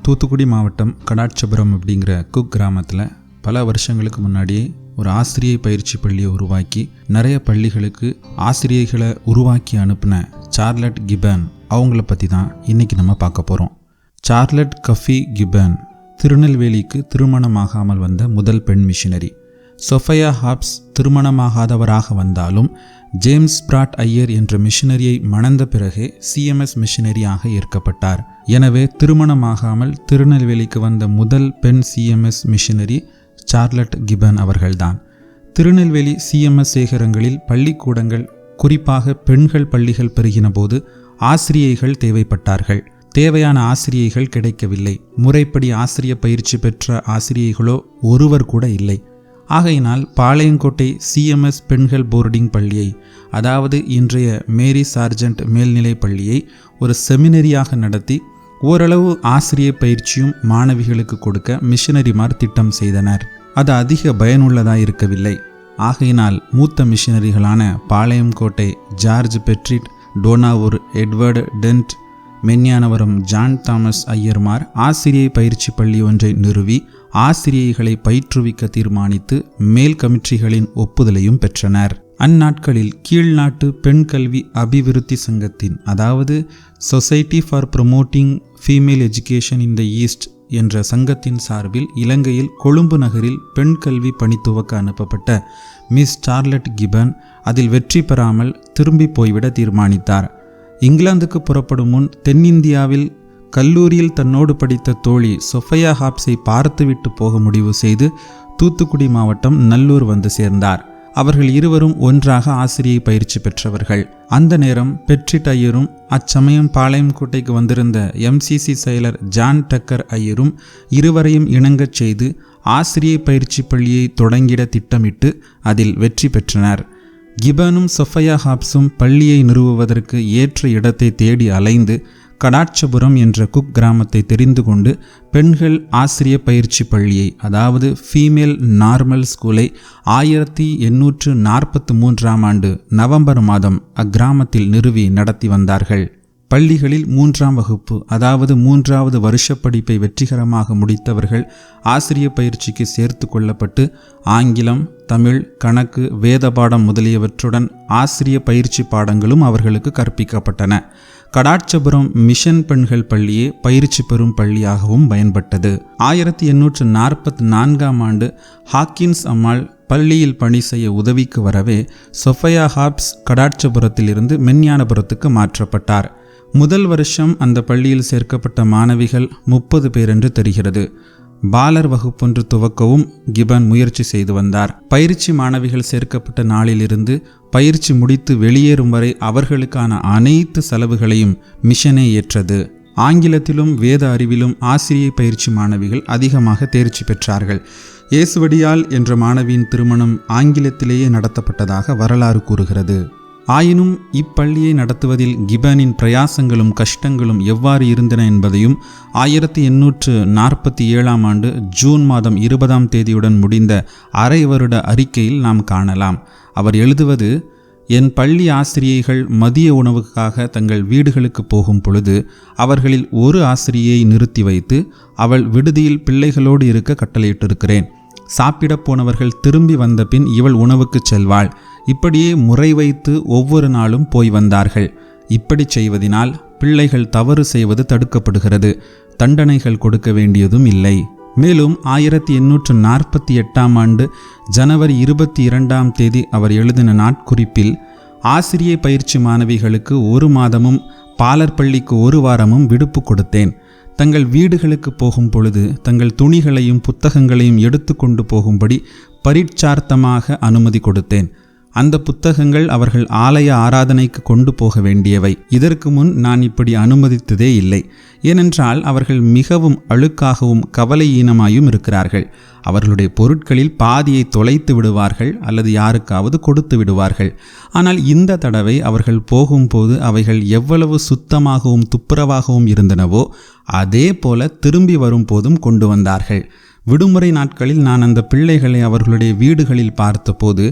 தூத்துக்குடி மாவட்டம் கடாட்சபுரம் அப்படிங்கிற குக் கிராமத்தில் பல வருஷங்களுக்கு முன்னாடியே ஒரு ஆசிரியை பயிற்சி பள்ளியை உருவாக்கி நிறைய பள்ளிகளுக்கு ஆசிரியைகளை உருவாக்கி அனுப்பின சார்லட் கிபன் அவங்கள பற்றி தான் இன்றைக்கி நம்ம பார்க்க போகிறோம். சார்லட் கஃபி கிபன் திருநெல்வேலிக்கு திருமணமாகாமல் வந்த முதல் பெண் மிஷினரி. சொஃபையா ஹாப்ஸ் திருமணமாகாதவராக வந்தாலும் ஜேம்ஸ் பிராட் ஐயர் என்ற மிஷினரியை மணந்த பிறகே சிஎம்எஸ் மிஷினரியாக ஏற்கப்பட்டார். எனவே திருமணமாகாமல் திருநெல்வேலிக்கு வந்த முதல் பெண் சிஎம்எஸ் மிஷினரி சார்லட் கிபன் அவர்கள்தான். திருநெல்வேலி சிஎம்எஸ் சேகரங்களில் பள்ளிக்கூடங்கள், குறிப்பாக பெண்கள் பள்ளிகள் பெருகின போது ஆசிரியைகள் தேவைப்பட்டார்கள். தேவையான ஆசிரியைகள் கிடைக்கவில்லை. முறைப்படி ஆசிரிய பயிற்சி பெற்ற ஆசிரியைகளோ ஒருவர் கூட இல்லை. ஆகையினால் பாளையங்கோட்டை சிஎம்எஸ் பெண்கள் போர்டிங் பள்ளியை, அதாவது இன்றைய மேரி சார்ஜென்ட் மேல்நிலை பள்ளியை ஒரு செமினரியாக நடத்தி ஓரளவு ஆசிரிய பயிற்சியும் மாணவிகளுக்கு கொடுக்க மிஷனரிமார் திட்டம் செய்தனர். அது அதிக பயனுள்ளதாக இருக்கவில்லை. ஆகையினால் மூத்த மிஷனரிகளான Palayamkottai George Pettitt, Dohnavur Edward Dent, Mengnanapuram John Thomas ஐயர்மார் ஆசிரியை பயிற்சி பள்ளி ஒன்றை நிறுவி ஆசிரியைகளை பயிற்றுவிக்க தீர்மானித்து மேல் கமிட்டிகளின் ஒப்புதலையும் பெற்றனர். அந்நாட்களில் கீழ்நாட்டு பெண் கல்வி அபிவிருத்தி சங்கத்தின், அதாவது society for promoting female education in the East என்ற சங்கத்தின் சார்பில் இலங்கையில் கொழும்பு நகரில் பெண் கல்வி பணி துவக்க அனுப்பப்பட்ட மிஸ் சார்லட் கிபன் அதில் வெற்றி பெறாமல் திரும்பி போய்விட தீர்மானித்தார். இங்கிலாந்துக்கு புறப்படும் முன் தென்னிந்தியாவில் கல்லூரியில் தன்னோடு படித்த தோழி சொஃபையா ஹாப்ஸை பார்த்துவிட்டு போக முடிவு செய்து தூத்துக்குடி மாவட்டம் நல்லூர் வந்து சேர்ந்தார். அவர்கள் இருவரும் ஒன்றாக ஆசிரியை பயிற்சி பெற்றவர்கள். அந்த நேரம் பெட்ரிட் ஐயரும் அச்சமயம் பாளையங்கோட்டைக்கு வந்திருந்த எம்சிசி செயலர் ஜான் டக்கர் ஐயரும் இருவரையும் இணங்கச் செய்து ஆசிரியை பயிற்சி பள்ளியை தொடங்கிட திட்டமிட்டு அதில் வெற்றி பெற்றனர். கிபனும் சொஃபையா ஹாப்ஸும் பள்ளியை நிறுவுவதற்கு ஏற்ற இடத்தை தேடி அலைந்து கடாட்சபுரம் என்ற குக் கிராமத்தை தெரிந்து கொண்டு பெண்கள் ஆசிரிய பயிற்சி பள்ளியை, அதாவது ஃபீமேல் நார்மல் ஸ்கூலை 1843ஆம் ஆண்டு நவம்பர் மாதம் அக்கிராமத்தில் நிறுவி நடத்தி வந்தார்கள். பள்ளிகளில் 3ஆம் வகுப்பு, அதாவது 3வது வருஷ படிப்பை வெற்றிகரமாக முடித்தவர்கள் ஆசிரிய பயிற்சிக்கு சேர்த்து கொள்ளப்பட்டு ஆங்கிலம், தமிழ், கணக்கு, வேத பாடம் முதலியவற்றுடன் ஆசிரிய பயிற்சி பாடங்களும் அவர்களுக்கு கற்பிக்கப்பட்டன. கடாட்சபுரம் மிஷன் பெண்கள் பள்ளியே பயிற்சி பெறும் பள்ளியாகவும் பயன்பட்டது. 1844ஆம் ஆண்டு ஹாக்கின்ஸ் அம்மாள் பள்ளியில் பணி செய்ய உதவிக்கு வரவே சொஃபையா ஹாப்ஸ் கடாட்சபுரத்திலிருந்து மென்யானபுரத்துக்கு மாற்றப்பட்டார். முதல் வருஷம் அந்த பள்ளியில் சேர்க்கப்பட்ட மாணவிகள் 30 பேர் என்று தெரிகிறது. பாலர் வகுப்பொன்று துவக்கவும் கிபன் முயற்சி செய்து வந்தார். பயிற்சி மாணவிகள் சேர்க்கப்பட்ட நாளிலிருந்து பயிற்சி முடித்து வெளியேறும் வரை அவர்களுக்கான அனைத்து செலவுகளையும் மிஷனே ஏற்றது. ஆங்கிலத்திலும் வேத அறிவிலும் ஆசிரியை பயிற்சி மாணவிகள் அதிகமாக தேர்ச்சி பெற்றார்கள். இயேசுவடியால் என்ற மாணவியின் திருமணம் ஆங்கிலத்திலேயே நடத்தப்பட்டதாக வரலாறு கூறுகிறது. ஆயினும் இப்பள்ளியை நடத்துவதில் கிபனின் பிரயாசங்களும் கஷ்டங்களும் எவ்வாறு இருந்தன என்பதையும் 1847ஆம் ஆண்டு ஜூன் மாதம் 20ஆம் தேதியுடன் முடிந்த அரை வருட அறிக்கையில் நாம் காணலாம். அவர் எழுதுவது: என் பள்ளி ஆசிரியைகள் மதிய உணவுக்காக தங்கள் வீடுகளுக்கு போகும் பொழுது அவர்களில் ஒரு ஆசிரியை நிறுத்தி வைத்து அவள் விடுதியில் பிள்ளைகளோடு இருக்க கட்டளையிட்டிருக்கிறேன். சாப்பிட போனவர்கள் திரும்பி வந்த பின் இவள் உணவுக்கு செல்வாள். இப்படியே முறை வைத்து ஒவ்வொரு நாளும் போய் வந்தார்கள். இப்படி செய்வதனால் பிள்ளைகள் தவறு செய்வது தடுக்கப்படுகிறது. தண்டனைகள் கொடுக்க வேண்டியதும் இல்லை. மேலும் 1848ஆம் ஆண்டு ஜனவரி 22ஆம் தேதி அவர் எழுதின நாட்குறிப்பில் ஆசிரியை பயிற்சி மாணவிகளுக்கு 1 மாதமும் பாலர் பள்ளிக்கு 1 வாரமும் விடுப்பு கொடுத்தேன். தங்கள் வீடுகளுக்கு போகும் பொழுது தங்கள் துணிகளையும் புத்தகங்களையும் எடுத்து கொண்டு போகும்படி பரீட்சார்த்தமாக அனுமதி கொடுத்தேன். அந்த புத்தகங்கள் அவர்கள் ஆலய ஆராதனைக்கு கொண்டு போக வேண்டியவை. இதற்கு முன் நான் இப்படி அனுமதித்ததே இல்லை. ஏனென்றால் அவர்கள் மிகவும் அழுக்காகவும் கவலையீனமாயும் இருக்கிறார்கள். அவர்களுடைய பொருட்களில் பாதியை தொலைத்து விடுவார்கள் அல்லது யாருக்காவது கொடுத்து விடுவார்கள். ஆனால் இந்த தடவை அவர்கள் போகும்போது அவைகள் எவ்வளவு சுத்தமாகவும் துப்புரவாகவும் இருந்தனவோ அதே போல திரும்பி வரும்போதும் கொண்டு வந்தார்கள். விடுமுறை நாட்களில் நான் அந்த பிள்ளைகளை அவர்களுடைய வீடுகளில் பார்த்தபோது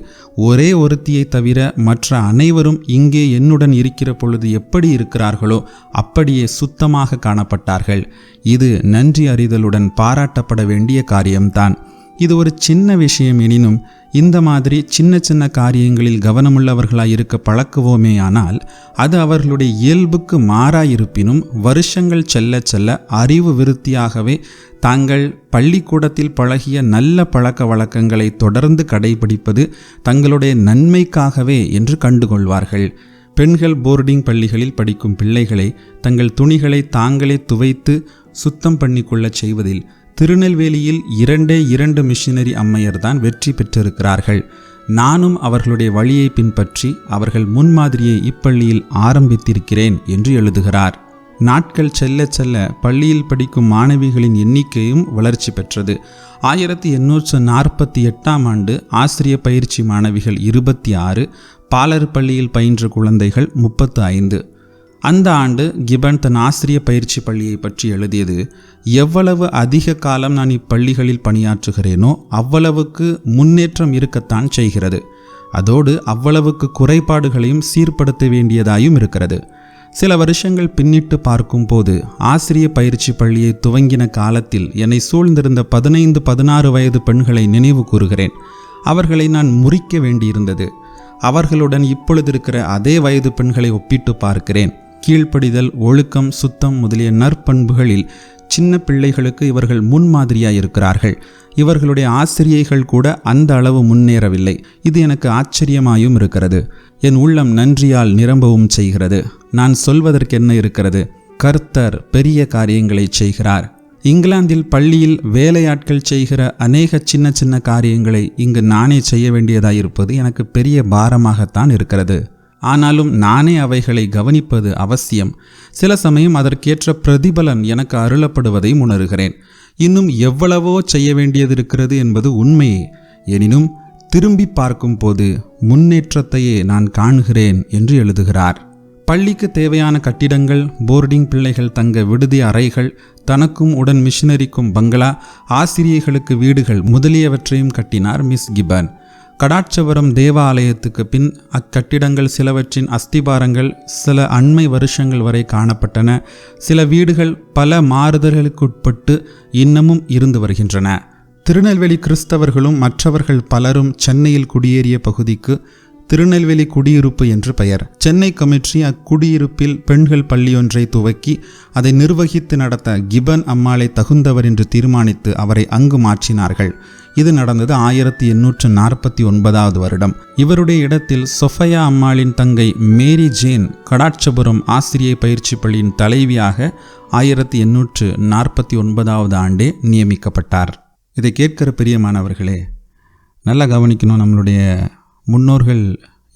ஒரே ஒருத்தியை தவிர மற்ற அனைவரும் இங்கே என்னுடன் இருக்கிற பொழுது எப்படி இருக்கிறார்களோ அப்படியே சுத்தமாக காணப்பட்டார்கள். இது நன்றி அறிதலுடன் பாராட்டப்பட வேண்டிய காரியம்தான். இது ஒரு சின்ன விஷயம் எனினும் இந்த மாதிரி சின்ன சின்ன காரியங்களில் கவனமுள்ளவர்களாய் இருக்க பழக்குவோமேயானால் அது அவர்களுடைய இயல்புக்கு மாறாயிருப்பினும் வருஷங்கள் செல்ல செல்ல அறிவு விருத்தியாகவே தாங்கள் பள்ளிக்கூடத்தில் பழகிய நல்ல பழக்க வழக்கங்களை தொடர்ந்து கடைபிடிப்பது தங்களுடைய நன்மைக்காகவே என்று கண்டுகொள்வார்கள். பெண்கள் போர்டிங் பள்ளிகளில் படிக்கும் பிள்ளைகளை தங்கள் துணிகளை தாங்களே துவைத்து சுத்தம் பண்ணிக்கொள்ள செய்வதில் திருநெல்வேலியில் 2 மிஷினரி அம்மையர் தான் வெற்றி பெற்றிருக்கிறார்கள். நானும் அவர்களுடைய வழியை பின்பற்றி அவர்கள் முன்மாதிரியை இப்பள்ளியில் ஆரம்பித்திருக்கிறேன் என்று எழுதுகிறார். நாட்கள் செல்ல செல்ல பள்ளியில் படிக்கும் மாணவிகளின் எண்ணிக்கையும் வளர்ச்சி பெற்றது. 1848ஆம் ஆண்டு ஆசிரிய பயிற்சி மாணவிகள் 26, பாலர் பள்ளியில் பயின்ற குழந்தைகள் 35. அந்த ஆண்டு கிபன் தன் ஆசிரிய பயிற்சி பள்ளியை பற்றி எழுதியது, எவ்வளவு அதிக காலம் நான் இப்பள்ளிகளில் பணியாற்றுகிறேனோ அவ்வளவுக்கு முன்னேற்றம் இருக்கத்தான் செய்கிறது. அதோடு அவ்வளவுக்கு குறைபாடுகளையும் சீர்படுத்த வேண்டியதாயும் இருக்கிறது. சில வருஷங்கள் பின்னிட்டு பார்க்கும்போது ஆசிரிய பயிற்சி பள்ளியை துவங்கின காலத்தில் என்னை சூழ்ந்திருந்த 15-16 வயது பெண்களை நினைவு கூறுகிறேன். அவர்களை நான் முறிக்க வேண்டியிருந்தது. அவர்களுடன் இப்பொழுது இருக்கிற அதே வயது பெண்களை ஒப்பிட்டு பார்க்கிறேன். கீழ்ப்படிதல், ஒழுக்கம், சுத்தம் முதலிய நற்பண்புகளில் சின்ன பிள்ளைகளுக்கு இவர்கள் முன்மாதிரியாயிருக்கிறார்கள். இவர்களுடைய ஆசிரியைகள் கூட அந்த அளவு முன்னேறவில்லை. இது எனக்கு ஆச்சரியமாயும் இருக்கிறது. என் உள்ளம் நன்றியால் நிரம்பவும் செய்கிறது. நான் சொல்வதற்கென்ன இருக்கிறது? கர்த்தர் பெரிய காரியங்களை செய்கிறார். இங்கிலாந்தில் பள்ளியில் வேலையாட்கள் செய்கிற அநேக சின்ன சின்ன காரியங்களை இங்கு நானே செய்ய வேண்டியதாயிருப்பது எனக்கு பெரிய பாரமாகத்தான் இருக்கிறது. ஆனாலும் நானே அவைகளை கவனிப்பது அவசியம். சில சமயம் அதற்கேற்ற பிரதிபலன் எனக்கு அருளப்படுவதை உணர்கிறேன். இன்னும் எவ்வளவோ செய்ய வேண்டியது இருக்கிறது என்பது உண்மையே. எனினும் திரும்பி பார்க்கும்போது முன்னேற்றத்தையே நான் காண்கிறேன் என்று எழுதுகிறார். பள்ளிக்கு தேவையான கட்டிடங்கள், போர்டிங் பிள்ளைகள் தங்க விடுதி அறைகள், தனக்கும் உடன் மிஷினரிக்கும் பங்களா, ஆசிரியர்களுக்கு வீடுகள் முதலியவற்றையும் கட்டினார் மிஸ் கிபன். கடாட்சபுரம் தேவாலயத்துக்கு பின் அக்கட்டிடங்கள் சிலவற்றின் அஸ்திபாரங்கள் சில அண்மை வருஷங்கள் வரை காணப்பட்டன. சில வீடுகள் பல மாறுதல்களுக்குட்பட்டு இன்னமும் இருந்து வருகின்றன. திருநெல்வேலி கிறிஸ்தவர்களும் மற்றவர்கள் பலரும் சென்னையில் குடியேறிய பகுதிக்கு திருநெல்வேலி குடியிருப்பு என்று பெயர். சென்னை கமிட்டி அக்குடியிருப்பில் பெண்கள் பள்ளியொன்றை துவக்கி அதை நிர்வகித்து நடத்த கிபன் அம்மாளை தகுந்தவர் என்று தீர்மானித்து அவரை அங்கு மாற்றினார்கள். இது நடந்தது 1849 வருடம். இவருடைய இடத்தில் சொஃபையா அம்மாளின் தங்கை மேரி ஜேன் கடாட்சபுரம் ஆசிரிய பயிற்சி பள்ளியின் தலைவியாக 1849 ஆண்டே நியமிக்கப்பட்டார். இதை கேட்கிற பிரியமானவர்களே, நல்லா கவனிக்கணும். நம்மளுடைய முன்னோர்கள்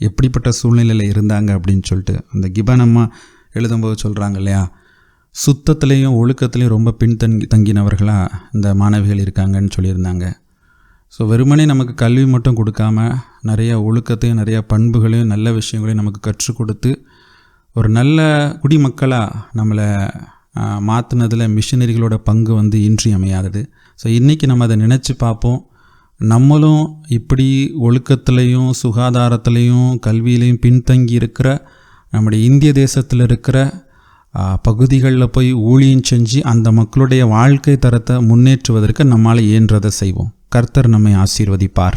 எப்படிப்பட்ட சூழ்நிலையில் இருந்தாங்க அப்படின்னு சொல்லிட்டு அந்த கிபன் அம்மா எழுதும்போது சொல்கிறாங்க இல்லையா, சுத்தத்துலேயும் ஒழுக்கத்துலேயும் ரொம்ப தங்கினவர்களாக இந்த மாணவிகள் இருக்காங்கன்னு சொல்லியிருந்தாங்க. ஸோ வெறுமனே நமக்கு கல்வி மட்டும் கொடுக்காம நிறைய ஒழுக்கத்தையும் நிறைய பண்புகளையும் நல்ல விஷயங்களையும் நமக்கு கற்றுக் கொடுத்து ஒரு நல்ல குடிமக்களாக நம்மளை மாற்றினதில் மிஷினரிகளோட பங்கு இன்றியமையாதது. ஸோ இன்றைக்கி நம்ம அதை நினச்சி பார்ப்போம். நம்மளும் இப்படி ஒழுக்கத்துலேயும் சுகாதாரத்துலேயும் கல்வியிலையும் பின்தங்கி இருக்கிற நம்முடைய இந்திய தேசத்தில் இருக்கிற பகுதிகளில் போய் ஊழியம் செஞ்சு அந்த மக்களுடைய வாழ்க்கை தரத்தை முன்னேற்றுவதற்கு நம்மால் இயன்றதை செய்வோம். கர்த்தர் நம்மை ஆசீர்வதிப்பார்.